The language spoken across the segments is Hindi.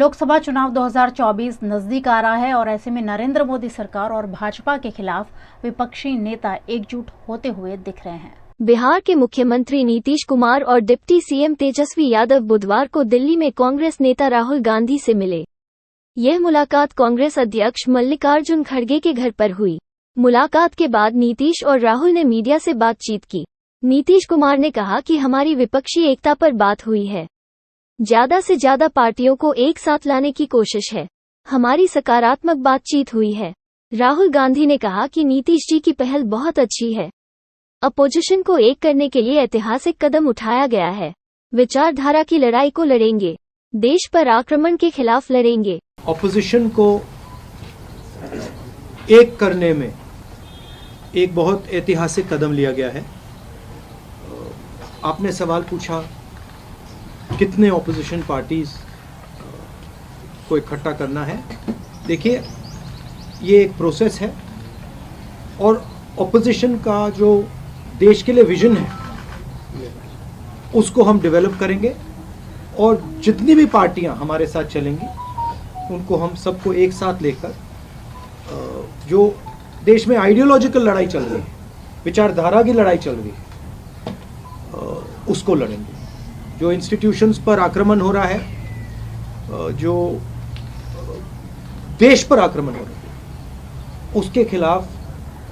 लोकसभा चुनाव 2024 नजदीक आ रहा है और ऐसे में नरेंद्र मोदी सरकार और भाजपा के खिलाफ विपक्षी नेता एकजुट होते हुए दिख रहे हैं। बिहार के मुख्यमंत्री नीतीश कुमार और डिप्टी सीएम तेजस्वी यादव बुधवार को दिल्ली में कांग्रेस नेता राहुल गांधी से मिले। यह मुलाकात कांग्रेस अध्यक्ष मल्लिकार्जुन खड़गे के घर पर हुई। मुलाकात के बाद नीतीश और राहुल ने मीडिया से बातचीत की। नीतीश कुमार ने कहा कि हमारी विपक्षी एकता पर बात हुई है। ज्यादा से ज्यादा पार्टियों को एक साथ लाने की कोशिश है। हमारी सकारात्मक बातचीत हुई है। राहुल गांधी ने कहा कि नीतीश जी की पहल बहुत अच्छी है। अपोजिशन को एक करने के लिए ऐतिहासिक कदम उठाया गया है। विचारधारा की लड़ाई को लड़ेंगे। देश पर आक्रमण के खिलाफ लड़ेंगे। अपोजिशन को एक करने में एक बहुत ऐतिहासिक कदम लिया गया है। आपने सवाल पूछा कितने ऑपोजिशन पार्टीज को इकट्ठा करना है। देखिए, ये एक प्रोसेस है और ऑपोजिशन का जो देश के लिए विजन है उसको हम डेवलप करेंगे और जितनी भी पार्टियां हमारे साथ चलेंगी उनको हम सबको एक साथ लेकर जो देश में आइडियोलॉजिकल लड़ाई चल रही है, विचारधारा की लड़ाई चल रही है, उसको लड़ेंगे। जो इंस्टीट्यूशंस पर आक्रमण हो रहा है, जो देश पर आक्रमण हो रहा है, उसके खिलाफ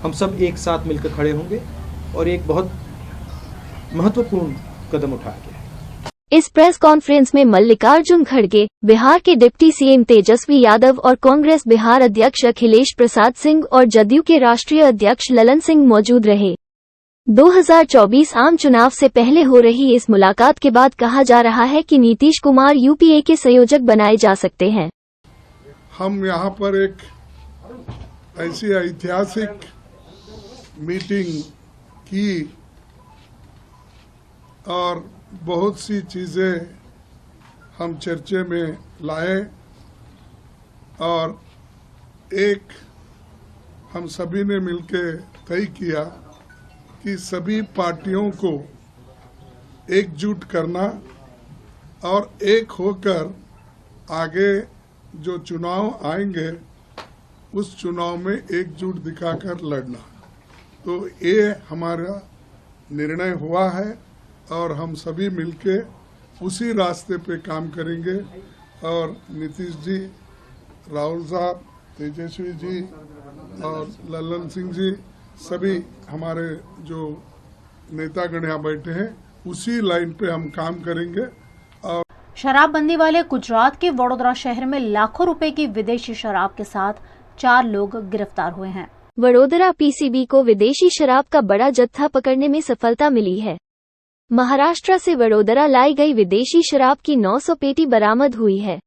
हम सब एक साथ मिलकर खड़े होंगे और एक बहुत महत्वपूर्ण कदम उठाया गया है। इस प्रेस कॉन्फ्रेंस में मल्लिकार्जुन खड़गे, बिहार के डिप्टी सीएम तेजस्वी यादव और कांग्रेस बिहार अध्यक्ष अखिलेश प्रसाद सिंह और जदयू के राष्ट्रीय अध्यक्ष ललन सिंह मौजूद रहे। 2024 आम चुनाव से पहले हो रही इस मुलाकात के बाद कहा जा रहा है कि नीतीश कुमार यूपीए के संयोजक बनाए जा सकते हैं। हम यहाँ पर एक ऐसी ऐतिहासिक मीटिंग की और बहुत सी चीजें हम चर्चे में लाए और एक हम सभी ने मिलकर तय किया कि सभी पार्टियों को एकजुट करना और एक होकर आगे जो चुनाव आएंगे उस चुनाव में एकजुट दिखाकर लड़ना। तो ये हमारा निर्णय हुआ है और हम सभी मिलके उसी रास्ते पे काम करेंगे और नीतीश जी, राहुल साहब, तेजस्वी जी और ललन सिंह जी, सभी हमारे जो नेतागण यहाँ बैठे हैं उसी लाइन पे हम काम करेंगे। और शराबबंदी वाले गुजरात के वडोदरा शहर में लाखों रुपए की विदेशी शराब के साथ 4 लोग गिरफ्तार हुए हैं। वडोदरा पीसीबी को विदेशी शराब का बड़ा जत्था पकड़ने में सफलता मिली है। महाराष्ट्र से वडोदरा लाई गई विदेशी शराब की 900 पेटी बरामद हुई है।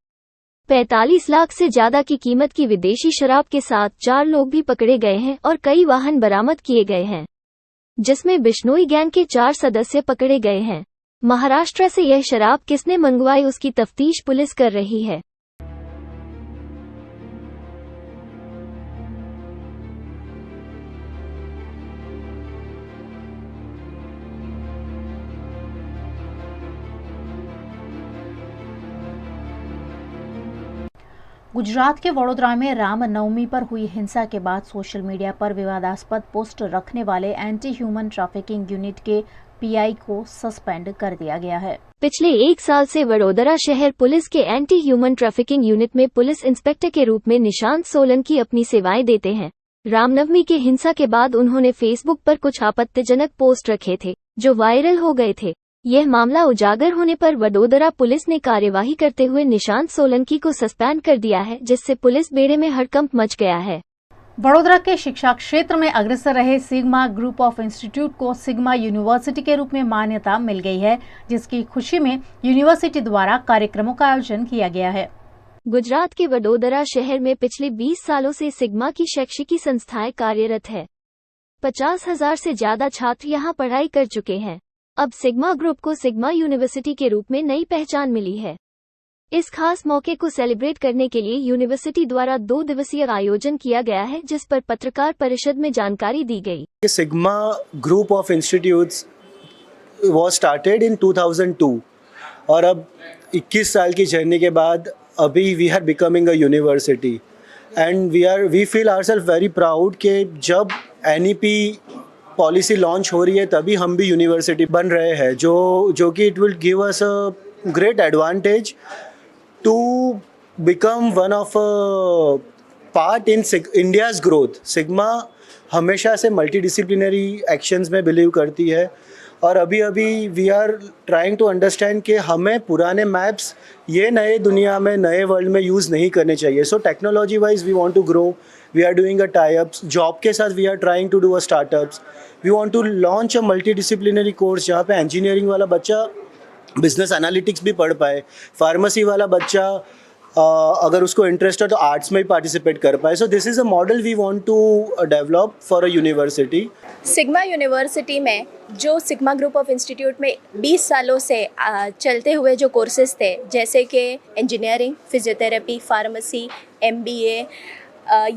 45 लाख से ज्यादा की कीमत की विदेशी शराब के साथ 4 लोग भी पकड़े गए हैं और कई वाहन बरामद किए गए हैं, जिसमें बिश्नोई गैंग के 4 सदस्य पकड़े गए हैं। महाराष्ट्र से यह शराब किसने मंगवाई उसकी तफ्तीश पुलिस कर रही है। गुजरात के वडोदरा में रामनवमी पर हुई हिंसा के बाद सोशल मीडिया पर विवादास्पद पोस्ट रखने वाले एंटी ह्यूमन ट्रैफिकिंग यूनिट के पीआई को सस्पेंड कर दिया गया है। पिछले 1 साल से वडोदरा शहर पुलिस के एंटी ह्यूमन ट्रैफिकिंग यूनिट में पुलिस इंस्पेक्टर के रूप में निशांत सोलंकी अपनी सेवाएं देते हैं। रामनवमी के हिंसा के बाद उन्होंने फेसबुक पर कुछ आपत्तिजनक पोस्ट रखे थे जो वायरल हो गए थे। यह मामला उजागर होने पर वडोदरा पुलिस ने कार्यवाही करते हुए निशांत सोलंकी को सस्पेंड कर दिया है, जिससे पुलिस बेड़े में हड़कंप मच गया है। वडोदरा के शिक्षा क्षेत्र में अग्रसर रहे सिग्मा ग्रुप ऑफ इंस्टीट्यूट को सिग्मा यूनिवर्सिटी के रूप में मान्यता मिल गई है, जिसकी खुशी में यूनिवर्सिटी द्वारा कार्यक्रमों का आयोजन किया गया है। गुजरात के वडोदरा शहर में पिछले 20 सालों से सिग्मा की शैक्षिकी संस्थाएं कार्यरत है। 50,000 से ज्यादा छात्र यहां पढ़ाई कर चुके हैं। अब सिग्मा ग्रुप को सिग्मा यूनिवर्सिटी के रूप में नई पहचान मिली है। इस खास मौके को सेलिब्रेट करने के लिए यूनिवर्सिटी द्वारा 2 दिवसीय आयोजन किया गया है, जिस पर पत्रकार परिषद में जानकारी दी गई। Sigma group of institutes was started in 2002 और अब 21 साल की जर्नी के बाद अभी we are becoming a university and we feel ourself very proud कि जब NEP पॉलिसी लॉन्च हो रही है तभी हम भी यूनिवर्सिटी बन रहे हैं, जो कि it will give us a great advantage to become one of part in India's growth. Sigma हमेशा से मल्टीडिसिप्लिनरी एक्शंस में बिलीव करती है और अभी we are trying to understand कि हमें पुराने मैप्स ये नए दुनिया में, नए वर्ल्ड में यूज़ नहीं करने चाहिए। So technology wise we want to grow, we are doing a tie-ups, job के साथ we are trying to do a startups, we want to launch a multidisciplinary course जहाँ पे इंजीनियरिंग वाला बच्चा बिजनेस एनालिटिक्स भी पढ़ पाए, फार्मेसी वाला बच्चा अगर उसको इंटरेस्ट है तो आर्ट्स में ही पार्टिसिपेट कर पाए। So this is a model we want to develop for a university. Sigma university में जो सिग्मा ग्रुप ऑफ इंस्टीट्यूट में 20 सालों से चलते हुए जो कोर्सेज थे, जैसे कि इंजीनियरिंग, फिजियोथेरेपी, फार्मेसी, MBA,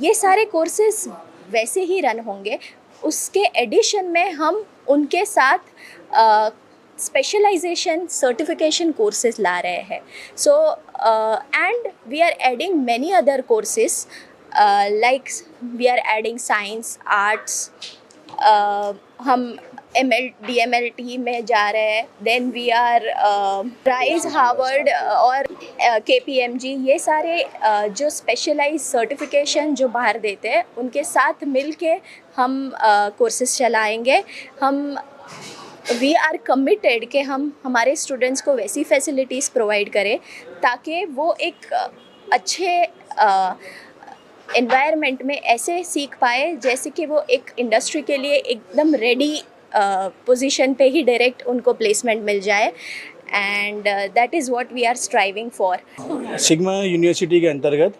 ये सारे कोर्सेज वैसे ही रन होंगे। उसके एडिशन में हम उनके साथ स्पेशलाइजेशन सर्टिफिकेशन कोर्सेज ला रहे हैं। So and we are adding many other courses like we are adding science, arts, हम DMLT में जा रहे हैं, then we are rise, Harvard और KPMG, ये सारे जो स्पेशलाइज सर्टिफिकेशन जो बाहर देते हैं उनके साथ मिल के हम कोर्सेज चलाएंगे। हम वी आर कमिटेड कि हम हमारे स्टूडेंट्स को वैसी फैसिलिटीज़ प्रोवाइड करें ताकि वो एक अच्छे एनवायरनमेंट में ऐसे सीख पाए जैसे कि वो एक इंडस्ट्री के लिए एकदम रेडी पोजीशन पे ही डायरेक्ट उनको प्लेसमेंट मिल जाए, and that is what we are striving for. Sigma university के अंतर्गत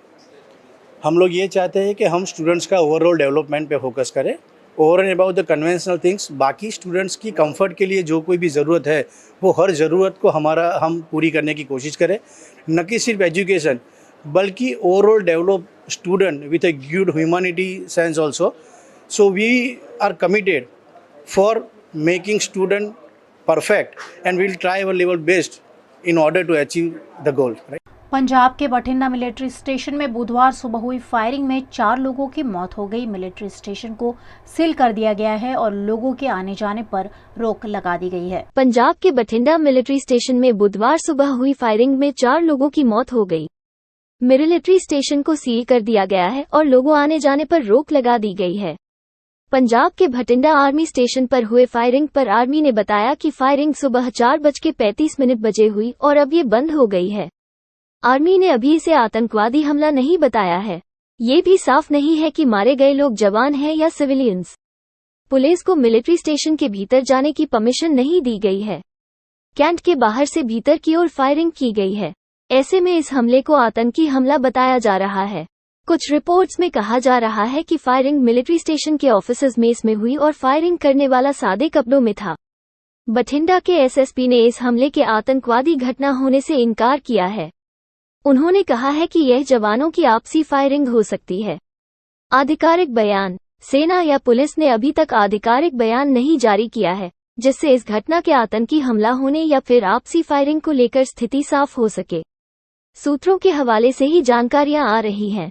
हम लोग ये चाहते हैं कि हम स्टूडेंट्स का ओवरऑल डेवलपमेंट पे फोकस करें, over and about the conventional things. बाकी स्टूडेंट्स की कंफर्ट के लिए जो कोई भी ज़रूरत है वो हर ज़रूरत को हम पूरी करने की कोशिश करें, न कि सिर्फ एजुकेशन बल्कि overall develop student with a good humanity sense also. So we are committed for making student perfect and we'll try our level best in order to achieve the goal, right? Punjab के बठिंडा मिलिट्री स्टेशन में बुधवार सुबह हुई फायरिंग में 4 लोगों की मौत हो गई। मिलिट्री स्टेशन को सील कर दिया गया है और लोगों के आने जाने पर रोक लगा दी गई है। पंजाब के बठिंडा मिलिट्री स्टेशन में बुधवार सुबह हुई फायरिंग में 4 लोगों की मौत हो गई। मिलिट्री स्टेशन को सील कर दिया गया है और लोगों आने जाने पर रोक लगा दी गई है। पंजाब के बठिंडा आर्मी स्टेशन पर हुए फायरिंग पर आर्मी ने बताया कि फायरिंग सुबह 4:35 बजे हुई और अब ये बंद हो गई है। आर्मी ने अभी इसे आतंकवादी हमला नहीं बताया है। ये भी साफ नहीं है कि मारे गए लोग जवान हैं या सिविलियंस। पुलिस को मिलिट्री स्टेशन के भीतर जाने की परमिशन नहीं दी गई है। कैंट के बाहर से भीतर की ओर फायरिंग की गई है। ऐसे में इस हमले को आतंकी हमला बताया जा रहा है। कुछ रिपोर्ट्स में कहा जा रहा है कि फायरिंग मिलिट्री स्टेशन के ऑफिसेज मेस में हुई और फायरिंग करने वाला सादे कपड़ों में था। बठिंडा के SSP ने इस हमले के आतंकवादी घटना होने से इनकार किया है। उन्होंने कहा है कि यह जवानों की आपसी फायरिंग हो सकती है। आधिकारिक बयान। सेना या पुलिस ने अभी तक आधिकारिक बयान नहीं जारी किया है जिससे इस घटना के आतंकी हमला होने या फिर आपसी फायरिंग को लेकर स्थिति साफ हो सके। सूत्रों के हवाले से ही जानकारियां आ रही हैं।